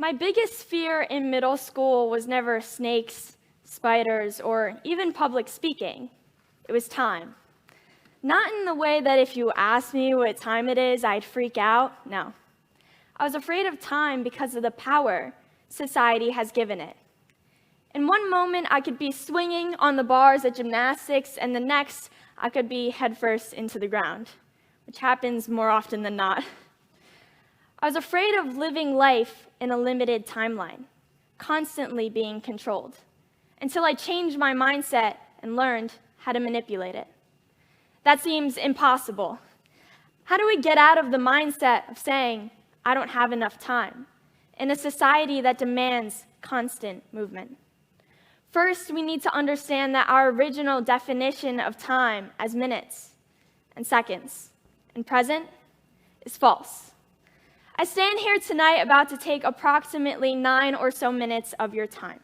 My biggest fear in middle school was never snakes, spiders, or even public speaking. It was time. Not in the way that if you asked me what time it is, I'd freak out. No. I was afraid of time because of the power society has given it. In one moment, I could be swinging on the bars at gymnastics, and the next, I could be headfirst into the ground, which happens more often than not. I was afraid of living life in a limited timeline, constantly being controlled, until I changed my mindset and learned how to manipulate it. That seems impossible. How do we get out of the mindset of saying, I don't have enough time, in a society that demands constant movement? First, we need to understand that our original definition of time as minutes and seconds and present is false. I stand here tonight about to take approximately 9 or so minutes of your time.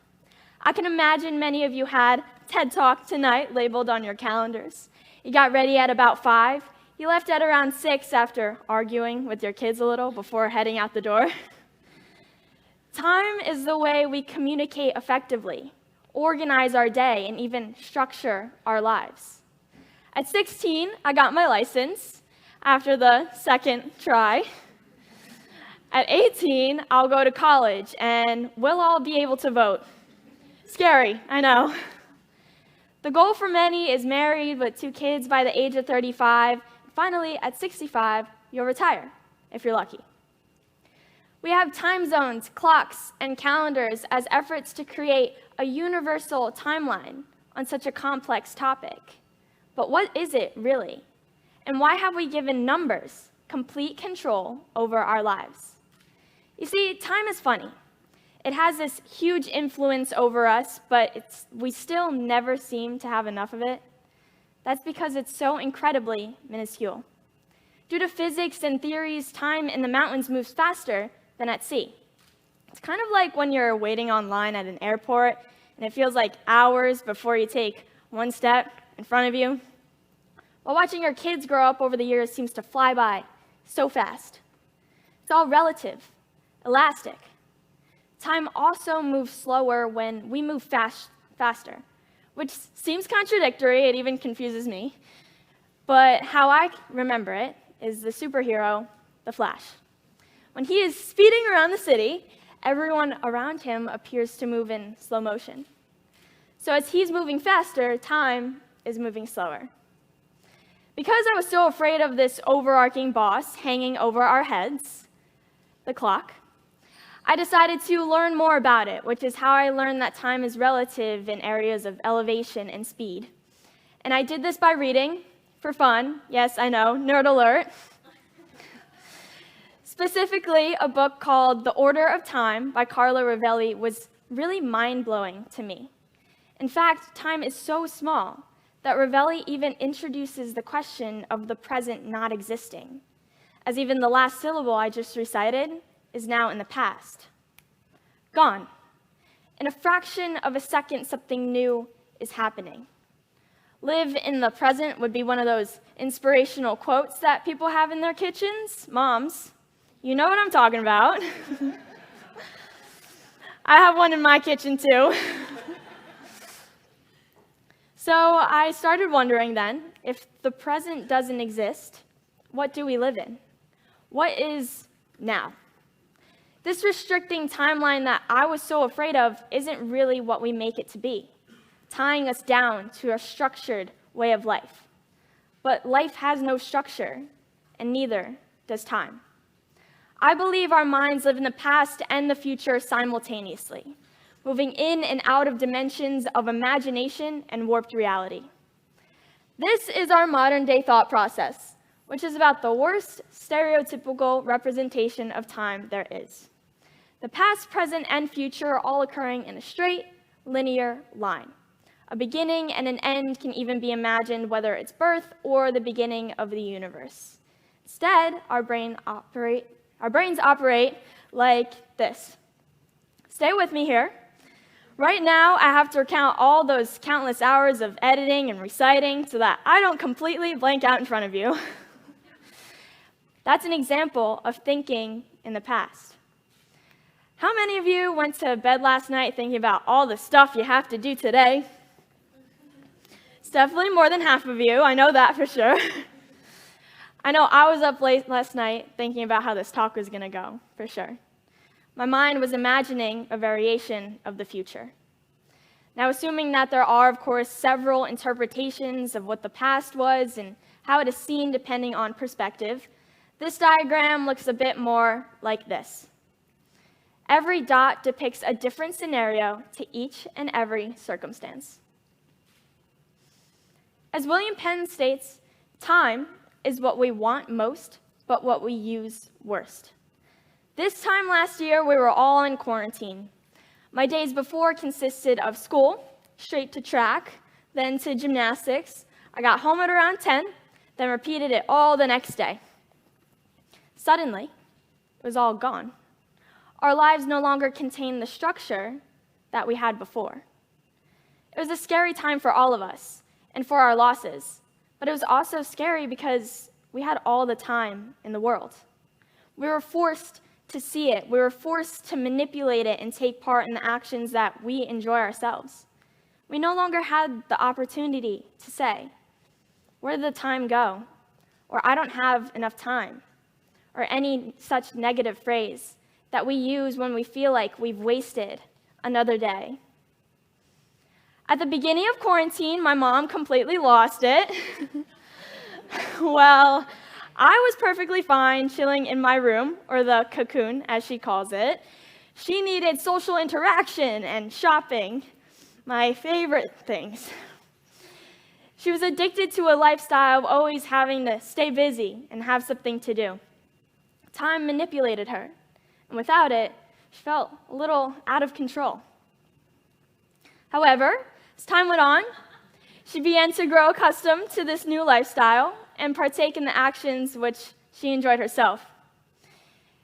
I can imagine many of you had TED Talk tonight labeled on your calendars. You got ready at about 5. You left at around 6 after arguing with your kids a little before heading out the door. Time is the way we communicate effectively, organize our day, and even structure our lives. At 16, I got my license after the second try. At 18, I'll go to college, and we'll all be able to vote. Scary, I know. The goal for many is married with 2 kids by the age of 35. Finally, at 65, you'll retire, if you're lucky. We have time zones, clocks, and calendars as efforts to create a universal timeline on such a complex topic. But what is it really? And why have we given numbers complete control over our lives? You see, time is funny. It has this huge influence over us, but we still never seem to have enough of it. That's because it's so incredibly minuscule. Due to physics and theories, time in the mountains moves faster than at sea. It's kind of like when you're waiting online at an airport, and it feels like hours before you take one step in front of you. While watching your kids grow up over the years seems to fly by so fast. It's all relative, elastic. Time also moves slower when we move faster, which seems contradictory. It even confuses me. But how I remember it is the superhero, the Flash. When he is speeding around the city, everyone around him appears to move in slow motion. So as he's moving faster, time is moving slower. Because I was so afraid of this overarching boss hanging over our heads, the clock, I decided to learn more about it, which is how I learned that time is relative in areas of elevation and speed. And I did this by reading, for fun. Yes, I know, nerd alert. Specifically, a book called The Order of Time by Carlo Rovelli was really mind-blowing to me. In fact, time is so small that Rovelli even introduces the question of the present not existing, as even the last syllable I just recited is now in the past. Gone. In a fraction of a second, something new is happening. Live in the present would be one of those inspirational quotes that people have in their kitchens. Moms, you know what I'm talking about. I have one in my kitchen too. So I started wondering then, if the present doesn't exist, what do we live in? What is now? This restricting timeline that I was so afraid of isn't really what we make it to be, tying us down to a structured way of life. But life has no structure, and neither does time. I believe our minds live in the past and the future simultaneously, moving in and out of dimensions of imagination and warped reality. This is our modern-day thought process, which is about the worst stereotypical representation of time there is. The past, present, and future are all occurring in a straight, linear line. A beginning and an end can even be imagined, whether it's birth or the beginning of the universe. Instead, our brains operate like this. Stay with me here. Right now, I have to recount all those countless hours of editing and reciting so that I don't completely blank out in front of you. That's an example of thinking in the past. How many of you went to bed last night thinking about all the stuff you have to do today? It's definitely more than half of you. I know that for sure. I know I was up late last night thinking about how this talk was going to go, for sure. My mind was imagining a variation of the future. Now, assuming that there are, of course, several interpretations of what the past was and how it is seen depending on perspective, this diagram looks a bit more like this. Every dot depicts a different scenario to each and every circumstance. As William Penn states, time is what we want most, but what we use worst. This time last year, we were all in quarantine. My days before consisted of school, straight to track, then to gymnastics. I got home at around 10, then repeated it all the next day. Suddenly, it was all gone. Our lives no longer contained the structure that we had before. It was a scary time for all of us and for our losses, but it was also scary because we had all the time in the world. We were forced to see it. We were forced to manipulate it and take part in the actions that we enjoy ourselves. We no longer had the opportunity to say, "Where did the time go?" Or "I don't have enough time," or any such negative phrase that we use when we feel like we've wasted another day. At the beginning of quarantine, my mom completely lost it. Well, I was perfectly fine chilling in my room, or the cocoon, as she calls it. She needed social interaction and shopping, my favorite things. She was addicted to a lifestyle of always having to stay busy and have something to do. Time manipulated her, and without it, she felt a little out of control. However, as time went on, she began to grow accustomed to this new lifestyle and partake in the actions which she enjoyed herself.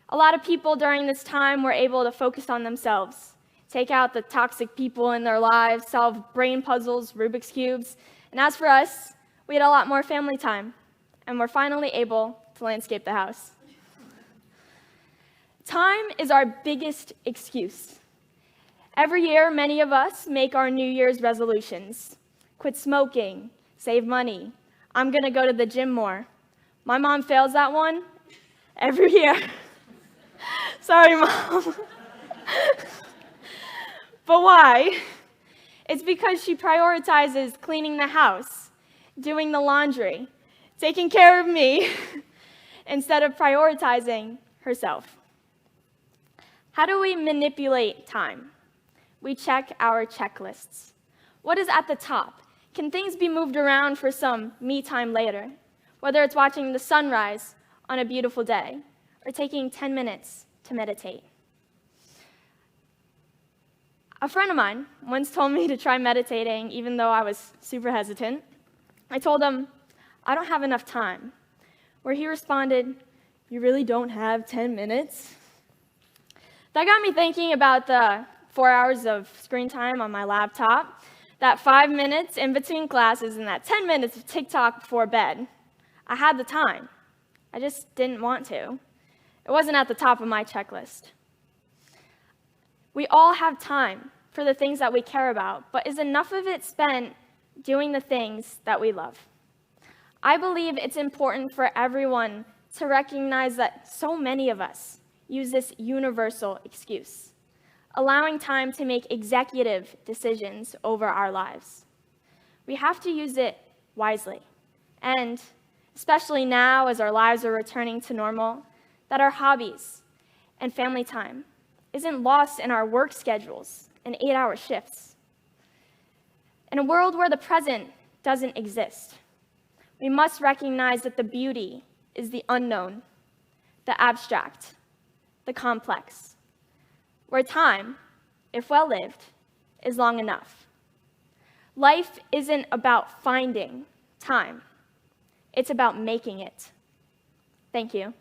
A lot of people during this time were able to focus on themselves, take out the toxic people in their lives, solve brain puzzles, Rubik's Cubes, and as for us, we had a lot more family time, and we're finally able to landscape the house. Time is our biggest excuse. Every year, many of us make our New Year's resolutions. Quit smoking, save money, I'm gonna go to the gym more. My mom fails that one every year. Sorry, Mom. But why? It's because she prioritizes cleaning the house, doing the laundry, taking care of me, instead of prioritizing herself. How do we manipulate time? We check our checklists. What is at the top? Can things be moved around for some me time later? Whether it's watching the sunrise on a beautiful day or taking 10 minutes to meditate. A friend of mine once told me to try meditating even though I was super hesitant. I told him, "I don't have enough time." Where he responded, "You really don't have 10 minutes?" That got me thinking about the 4 hours of screen time on my laptop, that 5 minutes in between classes, and that 10 minutes of TikTok before bed. I had the time. I just didn't want to. It wasn't at the top of my checklist. We all have time for the things that we care about, but is enough of it spent doing the things that we love? I believe it's important for everyone to recognize that so many of us use this universal excuse, allowing time to make executive decisions over our lives. We have to use it wisely, and especially now as our lives are returning to normal, that our hobbies and family time isn't lost in our work schedules and 8-hour shifts. In a world where the present doesn't exist, we must recognize that the beauty is the unknown, the abstract, the complex, where time, if well lived, is long enough. Life isn't about finding time. It's about making it. Thank you.